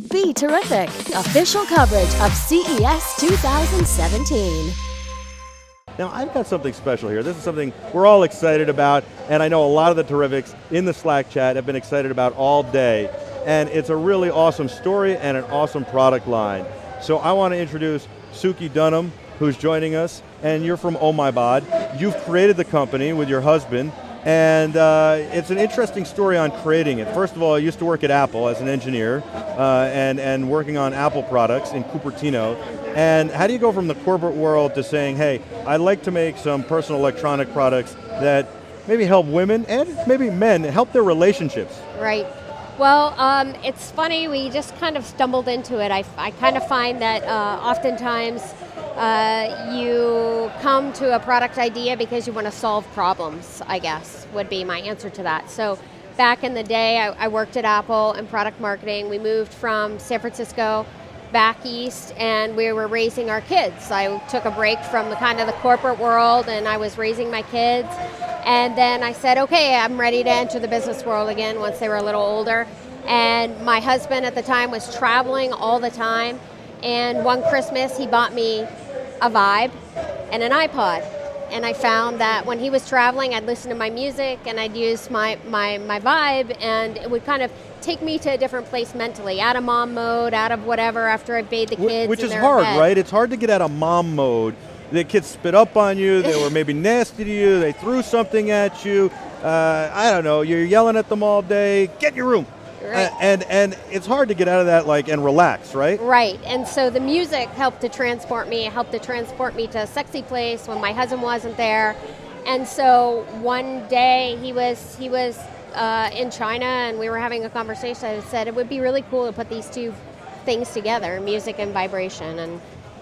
BeTerrific, official coverage of CES 2017. Now, I've got something special here. This is something we're all excited about, and I know a lot of the Terrifics in the Slack chat have been excited about all day. And it's a really awesome story and an awesome product line. So I want to introduce Sookie Dunham, who's joining us, and you're from OhMiBod. You've created the company with your husband, and it's an interesting story on creating it. First of all, I used to work at Apple as an engineer, and working on Apple products in Cupertino. And how do you go from the corporate world to saying, hey, I'd like to make some personal electronic products that maybe help women and maybe men help their relationships? Right. Well, it's funny, we just kind of stumbled into it. I kind of find that oftentimes you come to a product idea because you want to solve problems, I guess, would be my answer to that. So back in the day, I worked at Apple in product marketing. We moved from San Francisco back east, and we were raising our kids. I took a break from the corporate world, and I was raising my kids. And then I said, okay, I'm ready to enter the business world again once they were a little older. And my husband at the time was traveling all the time. And one Christmas, he bought me a Vibe and an iPod. And I found that when he was traveling, I'd listen to my music and I'd use my Vibe, and it would kind of take me to a different place mentally, out of mom mode, out of whatever, after I bathed the kids. Which is hard, right? It's hard to get out of mom mode. The kids spit up on you, they were maybe nasty to you, they threw something at you, I don't know, you're yelling at them all day, get in your room. Right. And it's hard to get out of that and relax, right? Right, and so the music helped to transport me, to a sexy place when my husband wasn't there. And so one day he was in China and we were having a conversation. I said it would be really cool to put these two things together, music and vibration.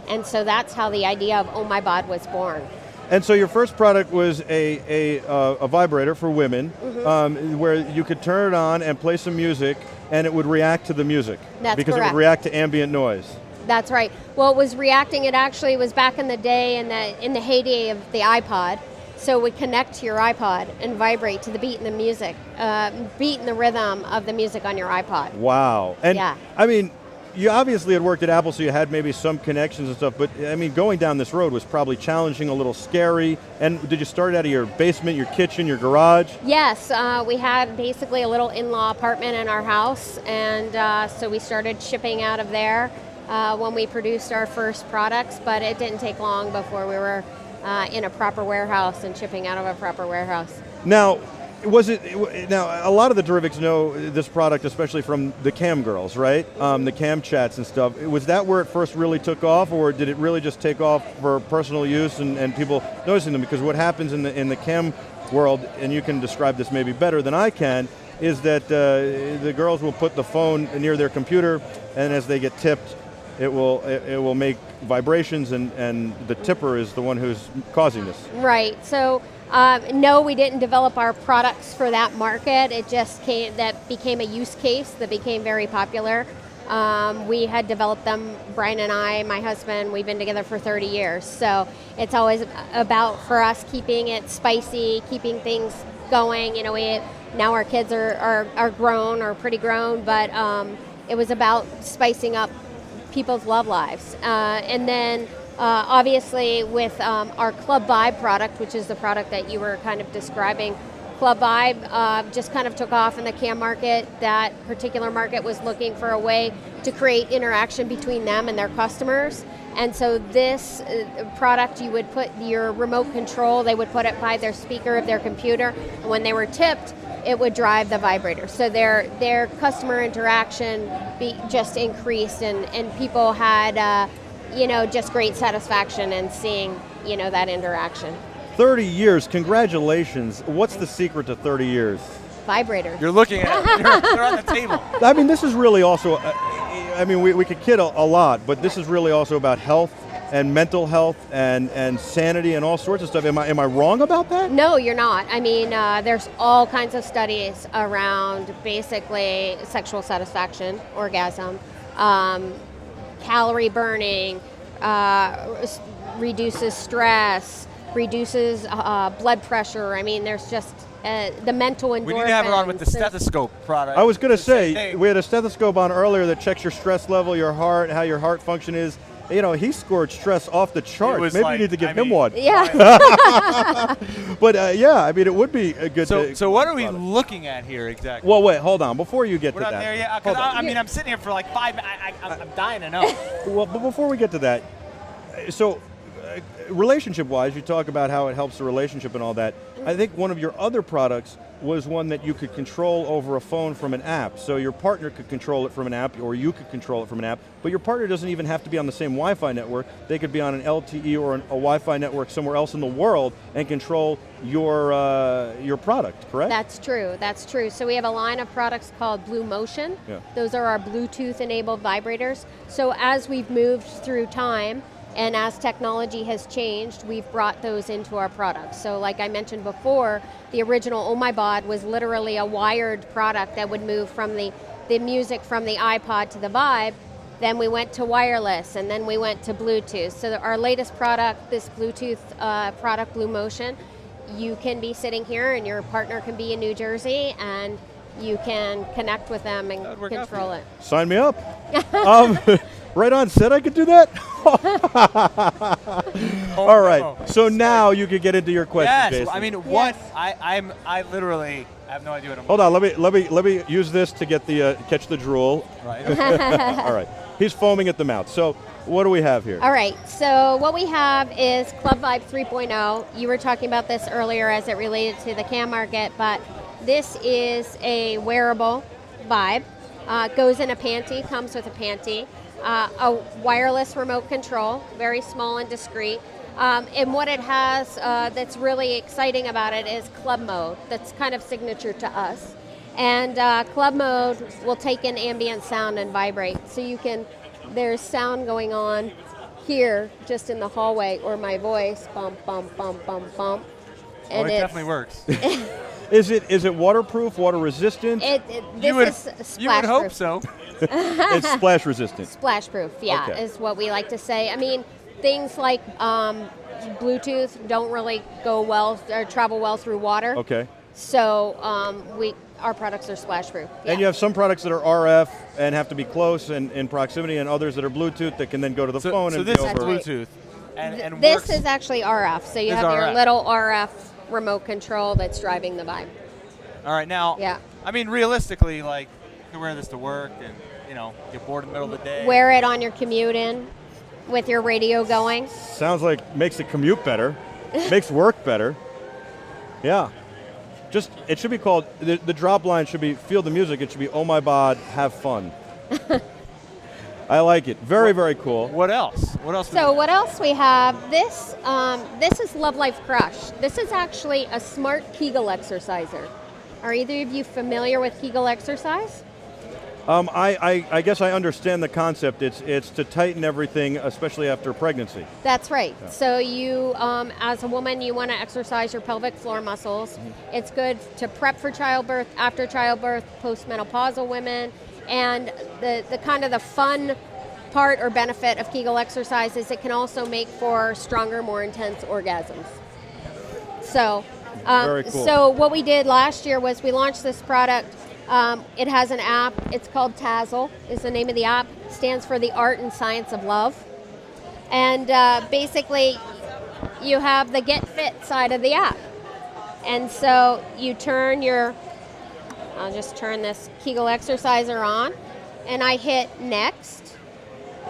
And so that's how the idea of OhMiBod was born. And so your first product was a vibrator for women, where you could turn it on and play some music, and it would react to the music. That's because correct. It would react to ambient noise. That's right. Well, it was reacting. It actually was back in the day, in the heyday of the iPod. So it would connect to your iPod and vibrate to the beat and the music, beat and the rhythm of the music on your iPod. Wow. And yeah. I mean, you obviously had worked at Apple, so you had maybe some connections and stuff, but I mean, going down this road was probably challenging, a little scary. And did you start out of your basement, your kitchen, your garage? Yes, we had basically a little in-law apartment in our house, and so we started shipping out of there when we produced our first products, but it didn't take long before we were in a proper warehouse and shipping out of a proper warehouse. Now, a lot of the Terrifics know this product, especially from the cam girls, right? The cam chats and stuff. Was that where it first really took off, or did it really just take off for personal use and people noticing them? Because what happens in the cam world, and you can describe this maybe better than I can, is that the girls will put the phone near their computer, and as they get tipped, it will make vibrations, and the tipper is the one who's causing this. Right. So. No, we didn't develop our products for that market. It just became a use case that became very popular. We had developed them, Brian and I, my husband, we've been together for 30 years. So it's always about, for us, keeping it spicy, keeping things going. You know, now our kids are grown, or pretty grown, but it was about spicing up people's love lives. And then obviously with our Club Vibe product, which is the product that you were kind of describing, Club Vibe just kind of took off in the cam market. That particular market was looking for a way to create interaction between them and their customers. And so this product, you would put your remote control, they would put it by their speaker of their computer, and when they were tipped, it would drive the vibrator. So their customer interaction just increased, and people had just great satisfaction in seeing, that interaction. 30 years, congratulations. What's the secret to 30 years? Vibrator. You're looking at it. They're on the table. I mean, this is really also, we could kid a lot, but this is really also about health and mental health and sanity and all sorts of stuff. Am I wrong about that? No, you're not. I mean, there's all kinds of studies around basically sexual satisfaction, orgasm, calorie burning, reduces stress, reduces blood pressure. I mean, there's just the mental endorphins. We need to have her on with the stethoscope product. I was going to say, hey. we had a stethoscope on earlier that checks your stress level, your heart, how your heart function is. You know, he scored stress off the charts. Maybe you need to give him one. Yeah. But yeah, I mean, it would be a good thing. So what are we looking at here exactly? Well, wait, hold on. Before you get We're to not that. there yet? Hold Because on. I mean, I'm sitting here for like 5 minutes. I'm dying to know. Well, but before we get to that, so relationship-wise, you talk about how it helps the relationship and all that. I think one of your other products was one that you could control over a phone from an app. So your partner could control it from an app, or you could control it from an app, but your partner doesn't even have to be on the same Wi-Fi network. They could be on an LTE or a Wi-Fi network somewhere else in the world and control your product, correct? That's true. That's true. So we have a line of products called BlueMotion. Yeah. Those are our Bluetooth-enabled vibrators. So as we've moved through time, and as technology has changed, we've brought those into our products. So like I mentioned before, the original OhMiBod was literally a wired product that would move from the music from the iPod to the Vibe. Then we went to wireless, and then we went to Bluetooth. So our latest product, this Bluetooth product, BlueMotion, you can be sitting here and your partner can be in New Jersey, and you can connect with them and control it. Sign me up. Right on set, I could do that? All right, so now you can get into your question, Yes, Jason. I mean, what I literally have no idea what I'm. Hold on, let me use this to get the catch the drool. Right. All right, he's foaming at the mouth. So what do we have here? All right, so what we have is Club Vibe 3.0. You were talking about this earlier as it related to the cam market, but this is a wearable Vibe. Goes in a panty, comes with a panty. A wireless remote control, very small and discreet. And what it has that's really exciting about it is club mode. That's kind of signature to us. And club mode will take in ambient sound and vibrate. So you can, there's sound going on here just in the hallway, or my voice, bump, bump, bump, bump, bump. And it definitely works. Is it waterproof, water resistant? You would hope so. It's splash resistant. Splash proof, yeah, okay. Is what we like to say. I mean, things like Bluetooth don't really go well or travel well through water. Okay. So our products are splash proof. Yeah. And you have some products that are RF and have to be close and in proximity, and others that are Bluetooth that can then go to the phone. So and this be is over. Bluetooth. And this is actually RF. So you have your RF. little RF remote control that's driving the Vibe. All right, now. Yeah. I mean, realistically, like, you can wear this to work and, you know, get bored in the middle of the day. Wear it on your commute in with your radio going. Sounds like makes the commute better, makes work better. Yeah. Just, it should be called, the drop line should be, feel the music, it should be, OhMiBod, have fun. I like it. Very, very cool. What else? What else? So what else we have? This is LoveLife Krush. This is actually a smart Kegel exerciser. Are either of you familiar with Kegel exercise? I guess I understand the concept. It's to tighten everything, especially after pregnancy. That's right. Yeah. So you, as a woman, you want to exercise your pelvic floor muscles. Mm-hmm. It's good to prep for childbirth, after childbirth, postmenopausal women, and the kind of the fun part or benefit of Kegel exercise is it can also make for stronger, more intense orgasms. So, very cool. So what we did last year was we launched this product. It has an app. It's called Tazzle, is the name of the app. Stands for the Art and Science of Love. And basically, you have the Get Fit side of the app. And so you turn I'll just turn this Kegel exerciser on, and I hit next,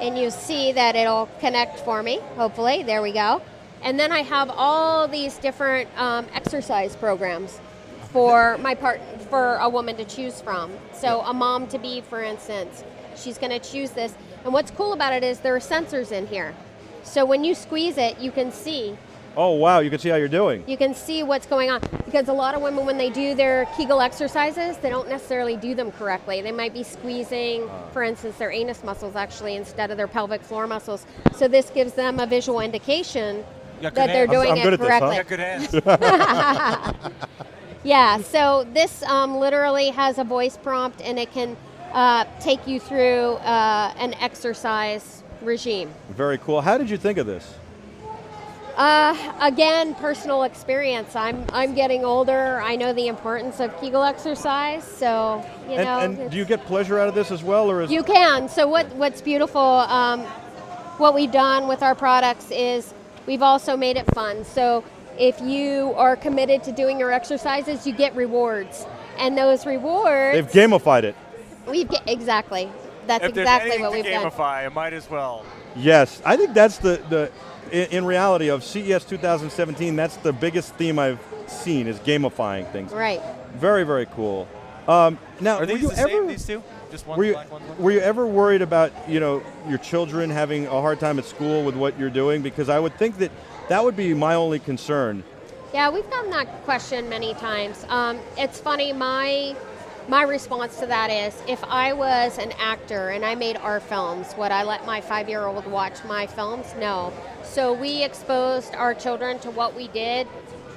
and you see that it'll connect for me, hopefully. There we go. And then I have all these different exercise programs for for a woman to choose from. So a mom to be, for instance, she's going to choose this. And what's cool about it is there are sensors in here. So when you squeeze it, you can see. Oh, wow, you can see how you're doing. You can see what's going on. Because a lot of women, when they do their Kegel exercises, they don't necessarily do them correctly. They might be squeezing, for instance, their anus muscles actually instead of their pelvic floor muscles. So this gives them a visual indication that they're doing it correctly. You got good hands. Yeah, so this literally has a voice prompt, and it can take you through an exercise regime. Very cool. How did you think of this? Again, personal experience. I'm getting older. I know the importance of Kegel exercise, so you know. And do you get pleasure out of this as well, or is you can? So what's beautiful? What we've done with our products is we've also made it fun. So if you are committed to doing your exercises, you get rewards, and those rewards. They've gamified it. Exactly. That's if exactly what we've we've done. gamify, it might as well. Yes, I think that's in reality of CES 2017, that's the biggest theme I've seen is gamifying things. Right. Very, very cool. Now, Are these the same, these two? Just one black, one blue? Were you ever worried about, your children having a hard time at school with what you're doing? Because I would think that would be my only concern. Yeah, we've gotten that question many times. It's funny, my response to that is, if I was an actor and I made art films, would I let my 5-year-old watch my films? No. So we exposed our children to what we did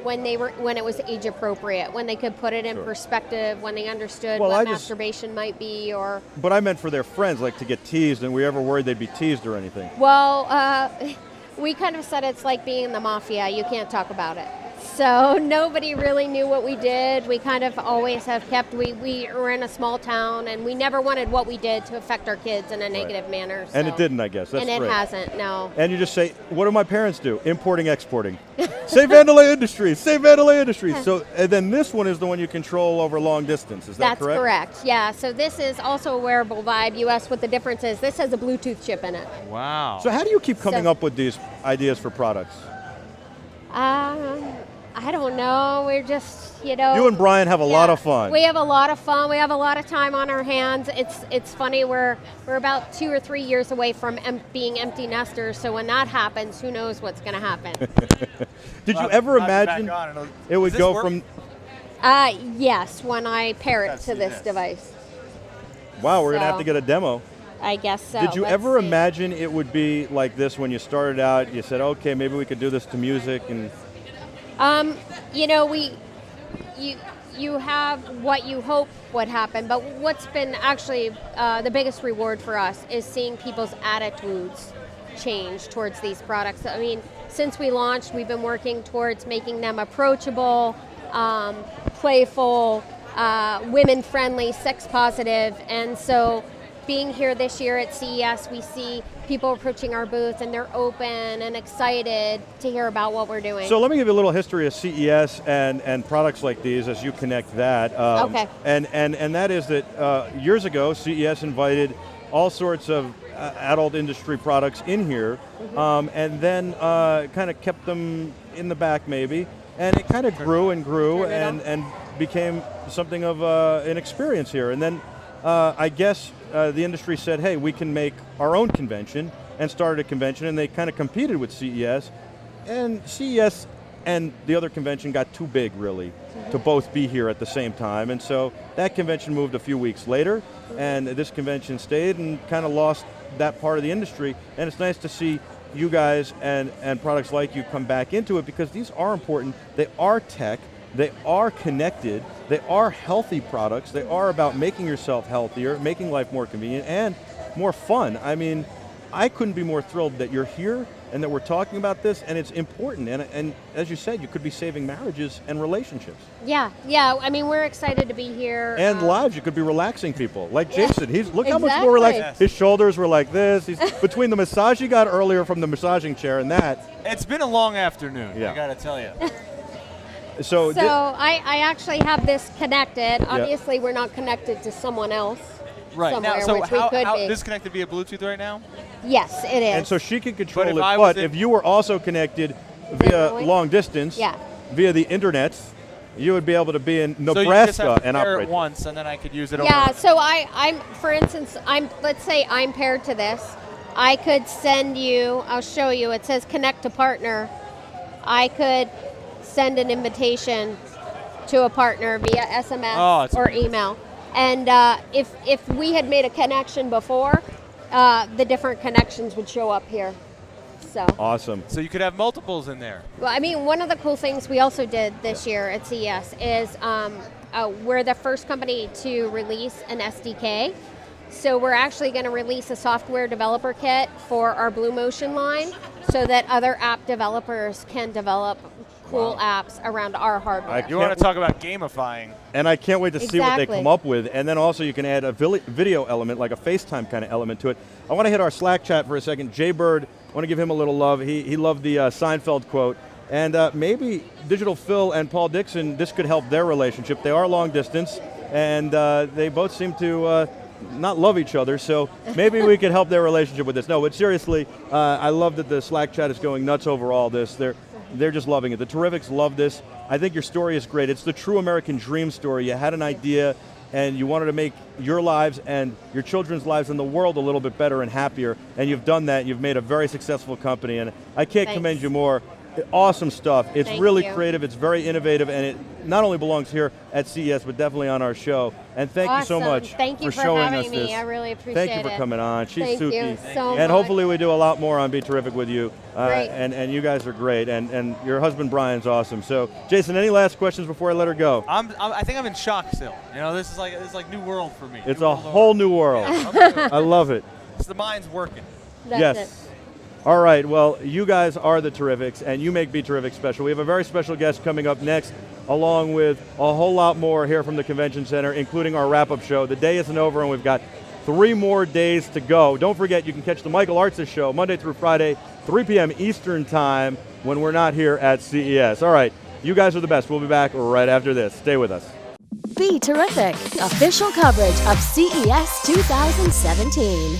when it was age appropriate, when they could put it in perspective, when they understood what masturbation might be, or. But I meant for their friends, like to get teased, and were you ever worried they'd be teased or anything? Well, we kind of said it's like being in the mafia. You can't talk about it. So nobody really knew what we did. We kind of always have kept, we were in a small town, and we never wanted what we did to affect our kids in a negative manner. So. And it didn't, I guess. That's and great. It hasn't, no. And you just say, what do my parents do? Importing, exporting. Say Vandalay Industries, say Vandalay Industries. So, and then this one is the one you control over long distance, is that correct? That's correct, yeah. So this is also a wearable Vibe US. What the difference is, this has a Bluetooth chip in it. Wow. So how do you keep coming up with these ideas for products? I don't know. We're just, You and Brian have a lot of fun. We have a lot of fun. We have a lot of time on our hands. It's funny. We're about 2 or 3 years away from being empty nesters. So when that happens, who knows what's going to happen? Did you ever imagine it would go from? Yes, when I pair it to this device. Wow, we're going to have to get a demo. I guess so. Did you ever imagine it would be like this when you started out? You said, okay, maybe we could do this to music and. You have what you hope would happen, but what's been actually the biggest reward for us is seeing people's attitudes change towards these products. I mean, since we launched, we've been working towards making them approachable, playful, women-friendly, sex-positive, and so being here this year at CES, we see people approaching our booth and they're open and excited to hear about what we're doing. So let me give you a little history of CES and products like these as you connect that. Okay. And that is that years ago, CES invited all sorts of adult industry products in here, and then kind of kept them in the back maybe, and it kind of grew and grew and became something of an experience here. And then I guess the industry said, hey, we can make our own convention, and started a convention, and they kind of competed with CES. And CES and the other convention got too big, really, to both be here at the same time. And so that convention moved a few weeks later, and this convention stayed and kind of lost that part of the industry. And it's nice to see you guys and products like you come back into it, because these are important. They are tech. They are connected, they are healthy products, they are about making yourself healthier, making life more convenient and more fun. I mean, I couldn't be more thrilled that you're here and that we're talking about this, and it's important. And as you said, you could be saving marriages and relationships. Yeah, I mean, we're excited to be here. And lives, you could be relaxing people. Like Jason, look how much more relaxed. Yes. His shoulders were like this. He's between the massage he got earlier from the massaging chair and that. It's been a long afternoon, I gotta tell you. So I actually have this connected. Obviously, we're not connected to someone else. Right. Somewhere, now, so which how we could be. this connected via Bluetooth right now? Yes, it is. And so she can control it, but if you were also connected via long distance, via the internet, you would be able to be in Nebraska and operate it once, and then I could use it. Yeah. So I'm, for instance, let's say I'm paired to this. I could send you. I'll show you. It says connect to partner. I could send an invitation to a partner via SMS or email. And if we had made a connection before, the different connections would show up here. So awesome. So you could have multiples in there. Well, I mean, one of the cool things we also did this year at CES is we're the first company to release an SDK So we're actually going to release a software developer kit for our BlueMotion line so that other app developers can develop cool apps around our hardware. You want to talk about gamifying. And I can't wait to see what they Exactly. come up with. And then also you can add a video element, like a FaceTime kind of element to it. I want to hit our Slack chat for a second. Jay Bird, I want to give him a little love. He loved the Seinfeld quote. And maybe Digital Phil and Paul Dixon, this could help their relationship. They are long distance, and they both seem to not love each other, so maybe we could help their relationship with this. No, but seriously, I love that the Slack chat is going nuts over all this. They're just loving it. The Terrifics love this. I think your story is great. It's the true American dream story. You had an idea, and you wanted to make your lives and your children's lives and the world a little bit better and happier, and you've done that. You've made a very successful company, and I can't Thanks. commend you more. Awesome stuff. It's Thank really you. creative. It's very innovative, and it not only belongs here at CES, but definitely on our show. And thank you so Awesome. much Thank you for for showing having us me. this. I really appreciate Thank you for it. coming on. She's Thank Suki. you so and much. hopefully we do a lot more on BeTerrific with you. Great. And you guys are great. And your husband Brian's awesome. So Jason, any last questions before I let her go? I think I'm in shock still. You know, this is like new world for me. It's New a world whole new world. I love it. It's the mind's working. That's yes. it. All right, well, you guys are the Terrifics, and you make BeTerrific special. We have a very special guest coming up next, along with a whole lot more here from the Convention Center, including our wrap-up show. The day isn't over, and we've got 3 more days to go. Don't forget, you can catch the Michael Artsis Show Monday through Friday, 3 p.m. Eastern Time, when we're not here at CES. All right, you guys are the best. We'll be back right after this. Stay with us. BeTerrific, official coverage of CES 2017.